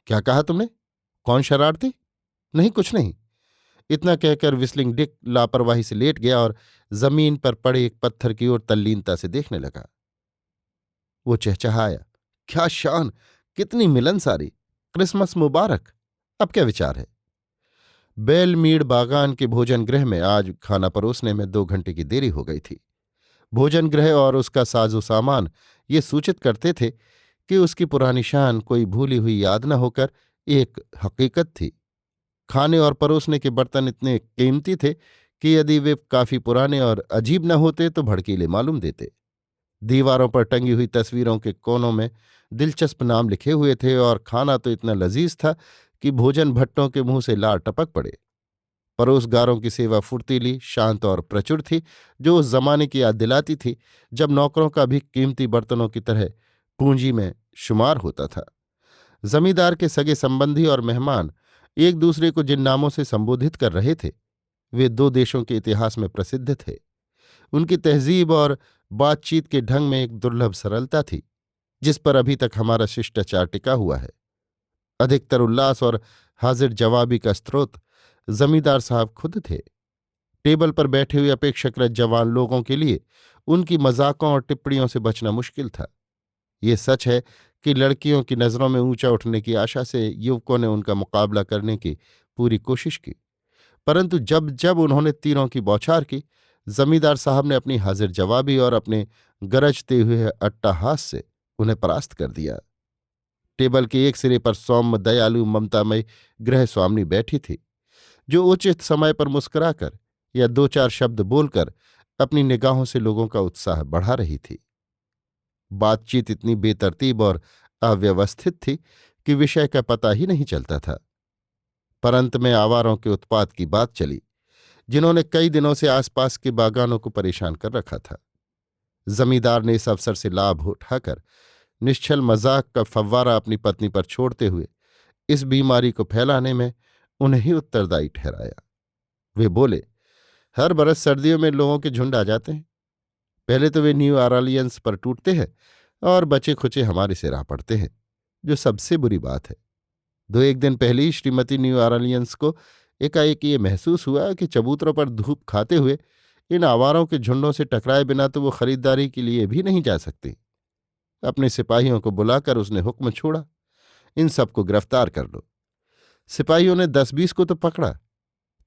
क्या कहा तुमने? कौन शरारती? नहीं, कुछ नहीं। इतना कहकर विस्लिंग डिक लापरवाही से लेट गया और जमीन पर पड़े एक पत्थर की ओर तल्लीनता से देखने लगा। वो चहचहाया, क्या शान, कितनी मिलनसारी, क्रिसमस मुबारक। अब क्या विचार है? बेलमीड बागान के भोजन गृह में आज खाना परोसने में 2 घंटे की देरी हो गई थी। भोजन गृह और उसका साजो सामान ये सूचित करते थे कि उसकी पुरानी शान कोई भूली हुई याद न होकर एक हकीकत थी। खाने और परोसने के बर्तन इतने कीमती थे कि यदि वे काफी पुराने और अजीब न होते तो भड़कीले मालूम देते। दीवारों पर टंगी हुई तस्वीरों के कोनों में दिलचस्प नाम लिखे हुए थे और खाना तो इतना लजीज था कि भोजन भट्टों के मुंह से लार टपक पड़े। परोसगारों की सेवा फुर्तीली, शांत और प्रचुर थी, जो उस जमाने की याद दिलाती थी जब नौकरों का भी कीमती बर्तनों की तरह पूंजी में शुमार होता था। जमींदार के सगे संबंधी और मेहमान एक दूसरे को जिन नामों से संबोधित कर रहे थे वे दो देशों के इतिहास में प्रसिद्ध थे। उनकी तहजीब और बातचीत के ढंग में एक दुर्लभ सरलता थी जिस पर अभी तक हमारा शिष्टाचार टिका हुआ है। अधिकतर उल्लास और हाजिर जवाबी का स्रोत जमींदार साहब खुद थे। टेबल पर बैठे हुए अपेक्षाकृत जवान लोगों के लिए उनकी मजाकों और टिप्पणियों से बचना मुश्किल था। ये सच है कि लड़कियों की नज़रों में ऊंचा उठने की आशा से युवकों ने उनका मुकाबला करने की पूरी कोशिश की, परंतु जब जब उन्होंने तीरों की बौछार की, जमींदार साहब ने अपनी हाजिर जवाबी और अपने गरजते हुए अट्टहास से उन्हें परास्त कर दिया। टेबल के एक सिरे पर सौम्य दयालु ममतामयी गृह स्वामिनी बैठी थी जो उचित समय पर मुस्कुराकर या दो चार शब्द बोलकर अपनी निगाहों से लोगों का उत्साह बढ़ा रही थी। बातचीत इतनी बेतरतीब और अव्यवस्थित थी कि विषय का पता ही नहीं चलता था। पर अंत में आवारों के उत्पात की बात चली जिन्होंने कई दिनों से आसपास के बागानों को परेशान कर रखा था। जमींदार ने इस अवसर से लाभ उठाकर निश्चल मजाक का फव्वारा अपनी पत्नी पर छोड़ते हुए इस बीमारी को फैलाने में उन्हें ही उत्तरदायी ठहराया। वे बोले, हर बरस सर्दियों में लोगों के झुंड आ जाते हैं। पहले तो वे न्यू ऑरलियंस पर टूटते हैं और बचे खुचे हमारे से राह पड़ते हैं, जो सबसे बुरी बात है। दो एक दिन पहले ही श्रीमती न्यू ऑरलियंस को एकाएक ये महसूस हुआ कि चबूतरों पर धूप खाते हुए इन आवारों के झुंडों से टकराए बिना तो वो खरीदारी के लिए भी नहीं जा सकती। अपने सिपाहियों को बुलाकर उसने हुक्म छोड़ा, इन सबको गिरफ्तार कर लो। सिपाहियों ने 10-20 को तो पकड़ा,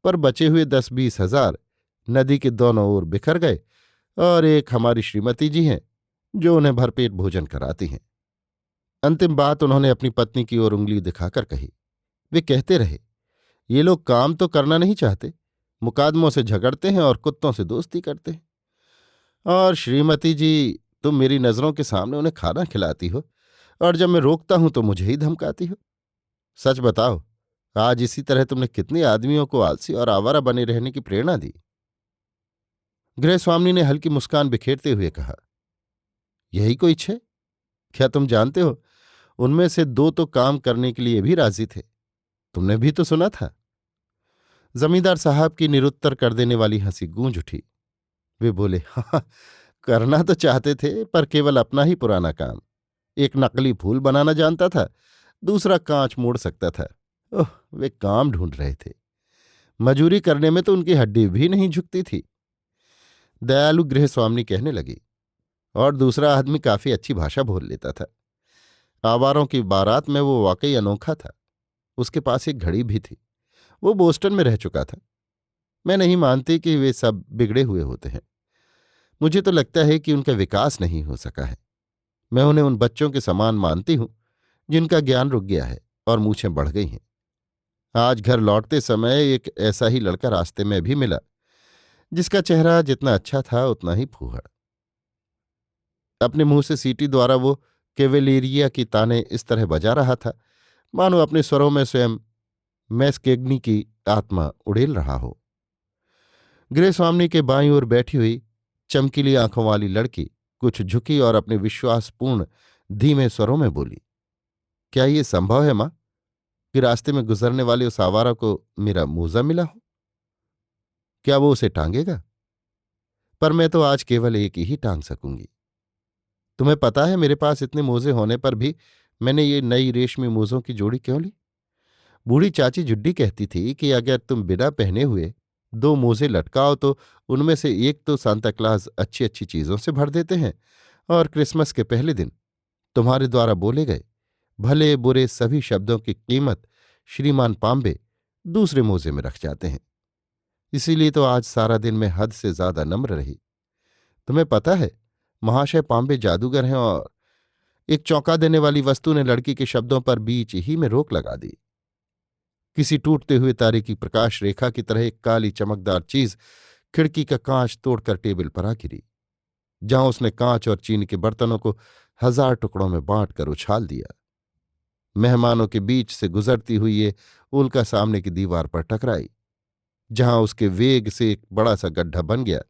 पर बचे हुए 10-20 हजार नदी के दोनों ओर बिखर गए और एक हमारी श्रीमती जी हैं जो उन्हें भरपेट भोजन कराती हैं। अंतिम बात उन्होंने अपनी पत्नी की ओर उंगली दिखाकर कही। वे कहते रहे, ये लोग काम तो करना नहीं चाहते, मुकादमों से झगड़ते हैं और कुत्तों से दोस्ती करते हैं। और श्रीमती जी, तुम मेरी नजरों के सामने उन्हें खाना खिलाती हो और जब मैं रोकता हूं तो मुझे ही धमकाती हो। सच बताओ, आज इसी तरह तुमने कितने आदमियों को आलसी और आवारा बने रहने की प्रेरणा दी? गृहस्वामिनी ने हल्की मुस्कान बिखेरते हुए कहा, यही कोई छे? क्या तुम जानते हो, उनमें से 2 तो काम करने के लिए भी राजी थे। तुमने भी तो सुना था। जमींदार साहब की निरुत्तर कर देने वाली हंसी गूंज उठी। वे बोले, हाँ, करना तो चाहते थे, पर केवल अपना ही पुराना काम। एक नकली फूल बनाना जानता था, दूसरा कांच मोड़ सकता था। ओह, वे काम ढूंढ रहे थे। मजूरी करने में तो उनकी हड्डी भी नहीं झुकती थी। दयालु गृहस्वामिनी कहने लगी, और दूसरा आदमी काफी अच्छी भाषा बोल लेता था। आवारों की बारात में वो वाकई अनोखा था। उसके पास एक घड़ी भी थी। वो बोस्टन में रह चुका था। मैं नहीं मानती कि वे सब बिगड़े हुए होते हैं। मुझे तो लगता है कि उनका विकास नहीं हो सका है। मैं उन्हें उन बच्चों के समान मानती हूं जिनका ज्ञान रुक गया है और मूछें बढ़ गई हैं। आज घर लौटते समय एक ऐसा ही लड़का रास्ते में भी मिला जिसका चेहरा जितना अच्छा था उतना ही फूहड़। अपने मुंह से सीटी द्वारा वो केवेलेरिया की ताने इस तरह बजा रहा था मानो अपने स्वरों में स्वयं मैस्केग्नी की आत्मा उड़ेल रहा हो। गृहस्वामिनी के बाईं ओर बैठी हुई चमकीली आंखों वाली लड़की कुछ झुकी और अपने विश्वासपूर्ण धीमे स्वरों में बोली, क्या ये संभव है मां कि रास्ते में गुजरने वाले उस आवारा को मेरा मोजा मिला हो? क्या वो उसे टांगेगा? पर मैं तो आज केवल एक ही टांग सकूंगी। तुम्हें पता है मेरे पास इतने मोजे होने पर भी मैंने ये नई रेशमी मोजों की जोड़ी क्यों ली? बूढ़ी चाची जुड्डी कहती थी कि अगर तुम बिना पहने हुए 2 मोजे लटकाओ तो उनमें से एक तो सांता क्लास अच्छी अच्छी चीजों से भर देते हैं और क्रिसमस के पहले दिन तुम्हारे द्वारा बोले गए भले बुरे सभी शब्दों की कीमत श्रीमान पांबे दूसरे मोजे में रख जाते हैं। इसीलिए तो आज सारा दिन मैं हद से ज्यादा नम्र रही। तुम्हें पता है, महाशय पांबे जादूगर हैं और एक चौंका देने वाली वस्तु ने लड़की के शब्दों पर बीच ही में रोक लगा दी। किसी टूटते हुए तारे की प्रकाश रेखा की तरह एक काली चमकदार चीज खिड़की का कांच तोड़कर टेबल पर आ गिरी, जहां उसने कांच और चीनी के बर्तनों को 1000 टुकड़ों में बांटकर उछाल दिया। मेहमानों के बीच से गुजरती हुई ये उल्का सामने की दीवार पर टकराई, जहां उसके वेग से एक बड़ा सा गड्ढा बन गया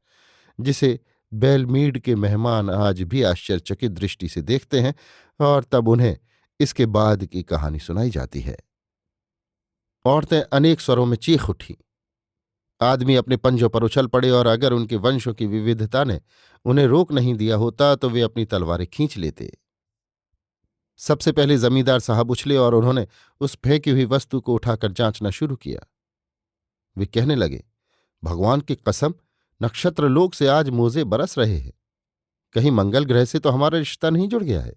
जिसे बेलमीड के मेहमान आज भी आश्चर्यचकित दृष्टि से देखते हैं और तब उन्हें इसके बाद की कहानी सुनाई जाती है। औरतें अनेक स्वरों में चीख उठी। आदमी अपने पंजों पर उछल पड़े और अगर उनके वंशों की विविधता ने उन्हें रोक नहीं दिया होता तो वे अपनी तलवारें खींच लेते। सबसे पहले जमींदार साहब उछले और उन्होंने उस फेंकी हुई वस्तु को उठाकर जांचना शुरू किया। वे कहने लगे, भगवान की कसम, नक्षत्र लोक से आज मोजे बरस रहे हैं। कहीं मंगल ग्रह से तो हमारा रिश्ता नहीं जुड़ गया है।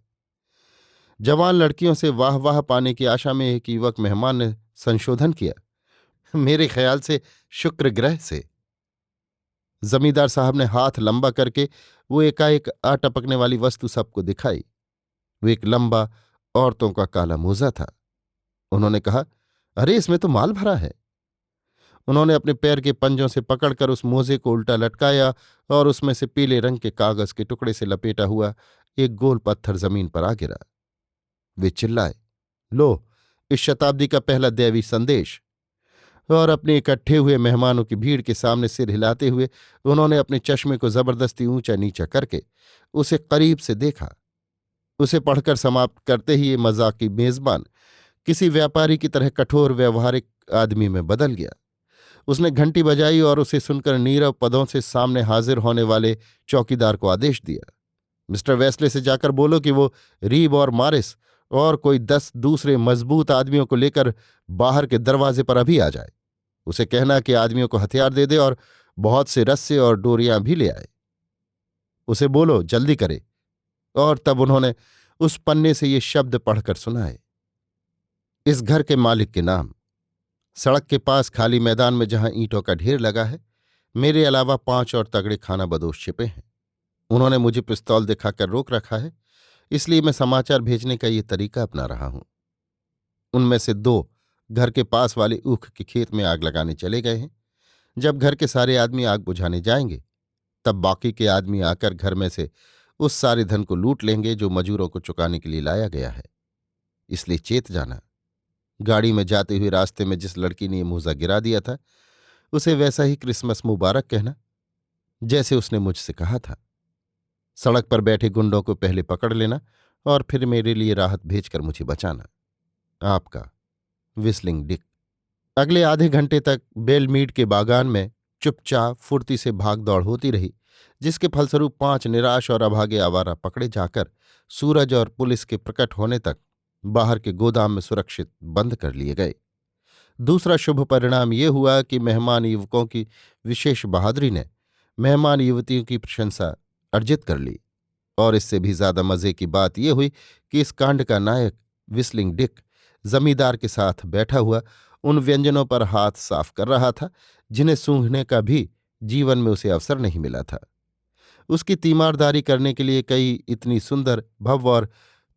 जवान लड़कियों से वाह वाह पाने की आशा में एक युवक मेहमान ने संशोधन किया, मेरे ख्याल से शुक्र ग्रह से। जमींदार साहब ने हाथ लंबा करके वो एकाएक आ टपकने वाली वस्तु सबको दिखाई। वो एक लंबा औरतों का काला मोजा था। उन्होंने कहा, अरे इसमें तो माल भरा है। उन्होंने अपने पैर के पंजों से पकड़कर उस मोजे को उल्टा लटकाया और उसमें से पीले रंग के कागज के टुकड़े से लपेटा हुआ एक गोल पत्थर जमीन पर आ गिरा। वे चिल्लाए, लो, इस शताब्दी का पहला दैवी संदेश। और अपने इकट्ठे हुए मेहमानों की भीड़ के सामने सिर हिलाते हुए उन्होंने अपने चश्मे को जबरदस्ती ऊंचा नीचा करके उसे करीब से देखा। उसे पढ़कर समाप्त करते ही ये मजाकी मेजबान किसी व्यापारी की तरह कठोर व्यवहारिक आदमी में बदल गया। उसने घंटी बजाई और उसे सुनकर नीरव पदों से सामने हाजिर होने वाले चौकीदार को आदेश दिया, मिस्टर वेस्ले से जाकर बोलो कि वो रीब और मारिस और कोई 10 दूसरे मजबूत आदमियों को लेकर बाहर के दरवाजे पर अभी आ जाए। उसे कहना कि आदमियों को हथियार दे दे और बहुत से रस्से और डोरियां भी ले आए। उसे बोलो जल्दी करे। और तब उन्होंने उस पन्ने से ये शब्द पढ़कर सुनाए, इस घर के मालिक के नाम। सड़क के पास खाली मैदान में जहां ईंटों का ढेर लगा है, मेरे अलावा 5 और तगड़े खानाबदोश छिपे हैं। उन्होंने मुझे पिस्तौल दिखाकर रोक रखा है, इसलिए मैं समाचार भेजने का ये तरीका अपना रहा हूं। उनमें से 2 घर के पास वाले ऊख के खेत में आग लगाने चले गए हैं। जब घर के सारे आदमी आग बुझाने जाएंगे तब बाकी के आदमी आकर घर में से उस सारे धन को लूट लेंगे जो मजूरों को चुकाने के लिए लाया गया है। इसलिए चेत जाना। गाड़ी में जाते हुए रास्ते में जिस लड़की ने ये मोजा गिरा दिया था उसे वैसा ही क्रिसमस मुबारक कहना जैसे उसने मुझसे कहा था। सड़क पर बैठे गुंडों को पहले पकड़ लेना और फिर मेरे लिए राहत भेजकर मुझे बचाना। आपका विस्लिंग डिक। अगले आधे घंटे तक बेलमीड के बागान में चुपचाप फुर्ती से भाग दौड़ होती रही, जिसके फलस्वरूप 5 निराश और अभागे आवारा पकड़े जाकर सूरज और पुलिस के प्रकट होने तक बाहर के गोदाम में सुरक्षित बंद कर लिए गए। दूसरा शुभ परिणाम ये हुआ कि मेहमान युवकों की विशेष बहादुरी ने मेहमान युवतियों की प्रशंसा अर्जित कर ली। और इससे भी ज्यादा मजे की बात यह हुई कि इस कांड का नायक विस्लिंग डिक जमींदार के साथ बैठा हुआ उन व्यंजनों पर हाथ साफ कर रहा था जिन्हें सूंघने का भी जीवन में उसे अवसर नहीं मिला था। उसकी तीमारदारी करने के लिए कई इतनी सुंदर भव्य और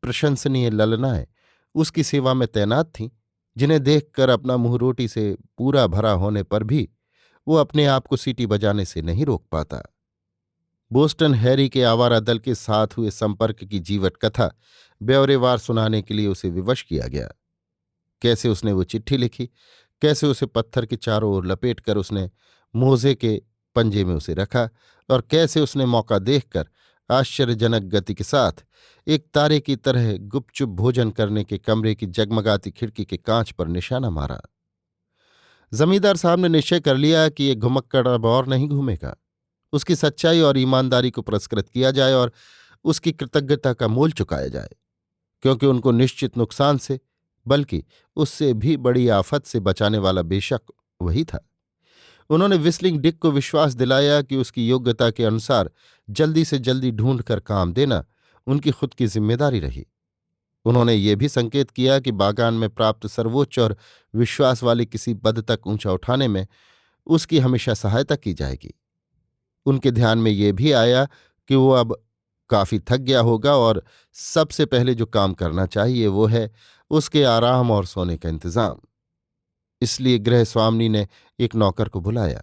प्रशंसनीय ललनाएं उसकी सेवा में तैनात थीं, जिन्हें देखकर अपना मुंह रोटी से पूरा भरा होने पर भी वो अपने आप को सीटी बजाने से नहीं रोक पाता। बोस्टन हैरी के आवारा दल के साथ हुए संपर्क की जीवट कथा ब्यौरेवार सुनाने के लिए उसे विवश किया गया। कैसे उसने वो चिट्ठी लिखी, कैसे उसे पत्थर के चारों ओर लपेटकर उसने मोजे के पंजे में उसे रखा और कैसे उसने मौका देखकर आश्चर्यजनक गति के साथ एक तारे की तरह गुपचुप भोजन करने के कमरे की जगमगाती खिड़की के कांच पर निशाना मारा। जमींदार साहब ने निश्चय कर लिया कि ये घुमक्कड़ अब और नहीं घूमेगा। उसकी सच्चाई और ईमानदारी को पुरस्कृत किया जाए और उसकी कृतज्ञता का मोल चुकाया जाए, क्योंकि उनको निश्चित नुकसान से बल्कि उससे भी बड़ी आफत से बचाने वाला बेशक वही था। उन्होंने विस्लिंग डिक को विश्वास दिलाया कि उसकी योग्यता के अनुसार जल्दी से जल्दी ढूंढकर काम देना उनकी खुद की जिम्मेदारी रही। उन्होंने ये भी संकेत किया कि बागान में प्राप्त सर्वोच्च और विश्वास वाले किसी पद तक ऊंचा उठाने में उसकी हमेशा सहायता की जाएगी। उनके ध्यान में ये भी आया कि वो अब काफी थक गया होगा और सबसे पहले जो काम करना चाहिए वो है उसके आराम और सोने का इंतजाम। इसलिए गृह स्वामिनी ने एक नौकर को बुलाया।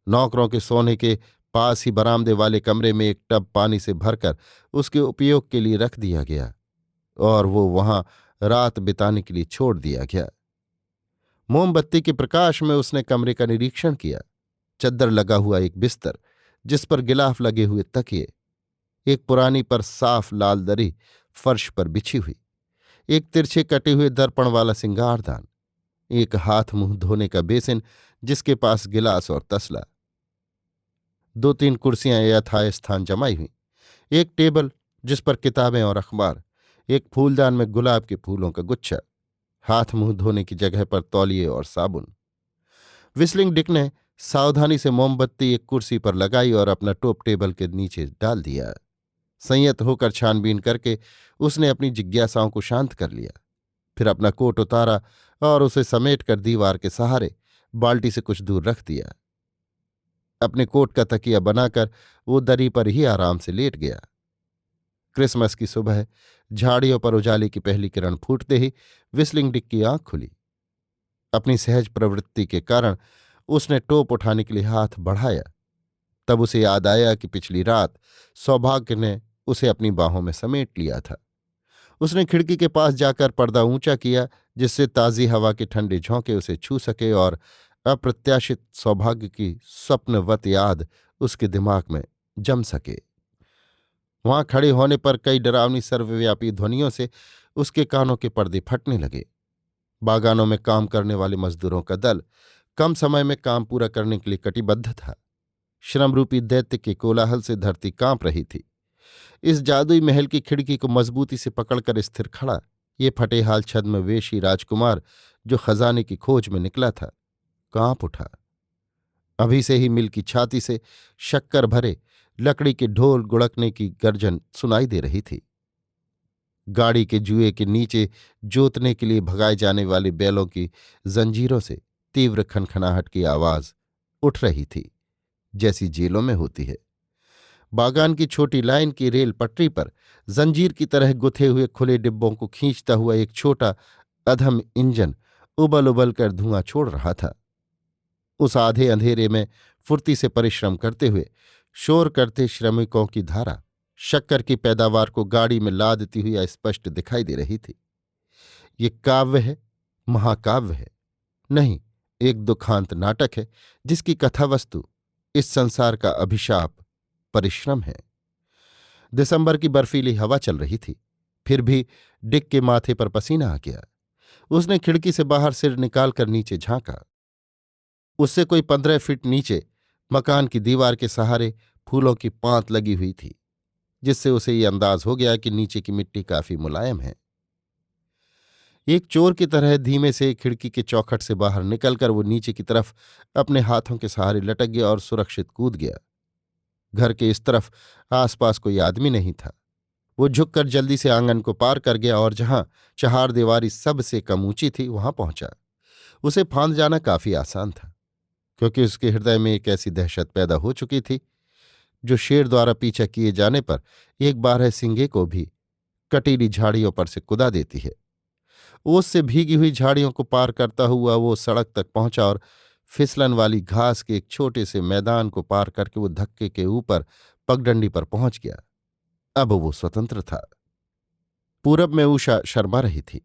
नौकरों के सोने के पास ही बरामदे वाले कमरे में एक टब पानी से भरकर उसके उपयोग के लिए रख दिया गया और वो वहां रात बिताने के लिए छोड़ दिया गया। मोमबत्ती के प्रकाश में उसने कमरे का निरीक्षण किया। चद्दर लगा हुआ एक बिस्तर, जिस पर गिलाफ लगे हुए तकिए, एक पुरानी पर साफ लाल दरी फर्श पर बिछी हुई, एक तिरछे कटे हुए दर्पण वाला सिंगारदान, एक हाथ मुंह धोने का बेसिन जिसके पास गिलास और तसला, दो तीन कुर्सियां यथास्थान जमाई हुई, एक टेबल जिस पर किताबें और अखबार, एक फूलदान में गुलाब के फूलों का गुच्छा, हाथ मुंह धोने की जगह पर तौलिए और साबुन। विस्लिंग डिक ने सावधानी से मोमबत्ती एक कुर्सी पर लगाई और अपना टोप टेबल के नीचे डाल दिया। संयत होकर छानबीन करके उसने अपनी जिज्ञासाओं को शांत कर लिया। फिर अपना कोट उतारा और उसे समेट कर दीवार के सहारे बाल्टी से कुछ दूर रख दिया। अपने कोट का तकिया बनाकर वो दरी पर ही आराम से लेट गया। क्रिसमस की सुबह झाड़ियों पर उजाले की पहली किरण फूटते ही विस्लिंग डिक की आंख खुली। अपनी सहज प्रवृत्ति के कारण उसने टोप उठाने के लिए हाथ बढ़ाया। तब उसे याद आया कि पिछली रात सौभाग्य ने उसे अपनी बाहों में समेट लिया था। उसने खिड़की के पास जाकर पर्दा ऊंचा किया जिससे ताज़ी हवा के ठंडे झोंके उसे छू सके और अप्रत्याशित सौभाग्य की स्वप्नवत याद उसके दिमाग में जम सके। वहां खड़े होने पर कई डरावनी सर्वव्यापी ध्वनियों से उसके कानों के पर्दे फटने लगे। बागानों में काम करने वाले मजदूरों का दल कम समय में काम पूरा करने के लिए कटिबद्ध था। श्रमरूपी दैत्य के कोलाहल से धरती कांप रही थी। इस जादुई महल की खिड़की को मजबूती से पकड़कर स्थिर खड़ा ये फटेहाल छद्मवेशी राजकुमार जो खजाने की खोज में निकला था, कांप उठा। अभी से ही मिल की छाती से शक्कर भरे लकड़ी के ढोल गुड़कने की गर्जन सुनाई दे रही थी। गाड़ी के जुए के नीचे जोतने के लिए भगाए जाने वाले बैलों की जंजीरों से तीव्र खनखनाहट की आवाज उठ रही थी, जैसी जेलों में होती है। बागान की छोटी लाइन की रेल पटरी पर जंजीर की तरह गुथे हुए खुले डिब्बों को खींचता हुआ एक छोटा अधम इंजन उबल उबल कर धुआं छोड़ रहा था। उस आधे अंधेरे में फुर्ती से परिश्रम करते हुए शोर करते श्रमिकों की धारा शक्कर की पैदावार को गाड़ी में लादती हुई स्पष्ट दिखाई दे रही थी। ये काव्य है, महाकाव्य है, नहीं, एक दुखांत नाटक है जिसकी कथावस्तु इस संसार का अभिशाप परिश्रम है। दिसंबर की बर्फीली हवा चल रही थी, फिर भी डिक के माथे पर पसीना आ गया। उसने खिड़की से बाहर सिर निकालकर नीचे झांका। उससे कोई 15 फीट नीचे मकान की दीवार के सहारे फूलों की पांत लगी हुई थी, जिससे उसे ये अंदाज हो गया कि नीचे की मिट्टी काफी मुलायम है। एक चोर की तरह धीमे से खिड़की के चौखट से बाहर निकलकर वो नीचे की तरफ अपने हाथों के सहारे लटक गया और सुरक्षित कूद गया। घर के इस तरफ आसपास कोई आदमी नहीं था। वो झुककर जल्दी से आंगन को पार कर गया और जहां चहारदीवारी सबसे कम ऊंची थी वहां पहुंचा। उसे फांद जाना काफी आसान था, क्योंकि उसके हृदय में एक ऐसी दहशत पैदा हो चुकी थी जो शेर द्वारा पीछा किए जाने पर एक बारह सिंगे को भी कटीली झाड़ियों पर से कुदा देती है। ओस से भीगी हुई झाड़ियों को पार करता हुआ वो सड़क तक पहुंचा और फिसलन वाली घास के एक छोटे से मैदान को पार करके वो धक्के के ऊपर पगडंडी पर पहुंच गया। अब वो स्वतंत्र था। पूरब में उषा शर्मा रही थी।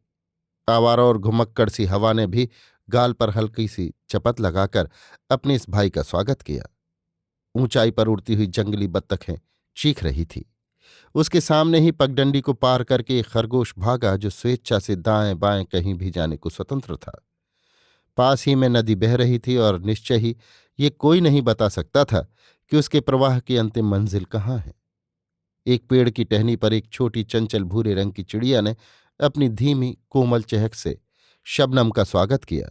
आवारा और घुमक्कड़ सी हवा ने भी गाल पर हल्की सी चपत लगाकर अपने इस भाई का स्वागत किया। ऊंचाई पर उड़ती हुई जंगली बत्तखें चीख रही थी। उसके सामने ही पगडंडी को पार करके एक खरगोश भागा जो स्वेच्छा से दाएं बाएं कहीं भी जाने को स्वतंत्र था। पास ही में नदी बह रही थी और निश्चय ही ये कोई नहीं बता सकता था कि उसके प्रवाह की अंतिम मंजिल कहाँ है। एक पेड़ की टहनी पर एक छोटी चंचल भूरे रंग की चिड़िया ने अपनी धीमी कोमल चहक से शबनम का स्वागत किया,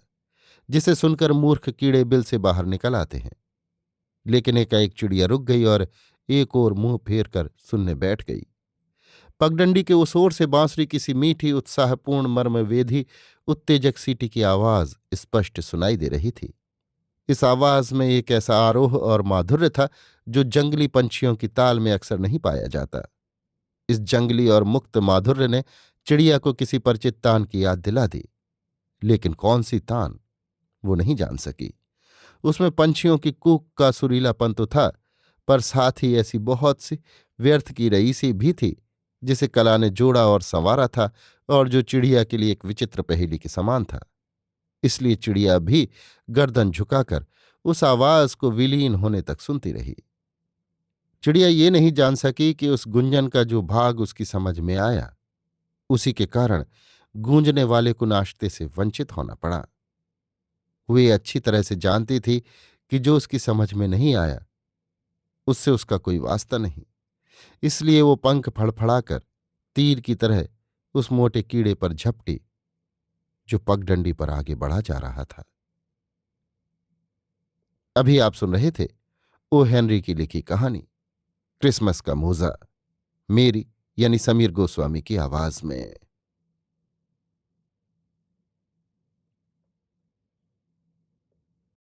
जिसे सुनकर मूर्ख कीड़े बिल से बाहर निकल आते हैं। लेकिन एकाएक चिड़िया रुक गई और एक ओर मुंह फेर कर सुनने बैठ गई। पगडंडी के उस ओर से बांसुरी किसी मीठी उत्साहपूर्ण मर्मवेधी उत्तेजक सीटी की आवाज स्पष्ट सुनाई दे रही थी। इस आवाज में एक ऐसा आरोह और माधुर्य था जो जंगली पंछियों की ताल में अक्सर नहीं पाया जाता। इस जंगली और मुक्त माधुर्य ने चिड़िया को किसी परिचित तान की याद दिला दी, लेकिन कौन सी तान वो नहीं जान सकी। उसमें पंछियों की कूक का सुरीलापन तो था, पर साथ ही ऐसी बहुत सी व्यर्थ की रईसी भी थी जिसे कला ने जोड़ा और संवारा था और जो चिड़िया के लिए एक विचित्र पहेली के समान था। इसलिए चिड़िया भी गर्दन झुकाकर उस आवाज को विलीन होने तक सुनती रही। चिड़िया ये नहीं जान सकी कि उस गुंजन का जो भाग उसकी समझ में आया, उसी के कारण गूंजने वाले को नाश्ते से वंचित होना पड़ा। वे अच्छी तरह से जानती थी कि जो उसकी समझ में नहीं आया उससे उसका कोई वास्ता नहीं, इसलिए वो पंख फड़फड़ाकर तीर की तरह उस मोटे कीड़े पर झपटी जो पगडंडी पर आगे बढ़ा जा रहा था। अभी आप सुन रहे थे ओ हेनरी की लिखी कहानी क्रिसमस का मोजा, मेरी यानी समीर गोस्वामी की आवाज में।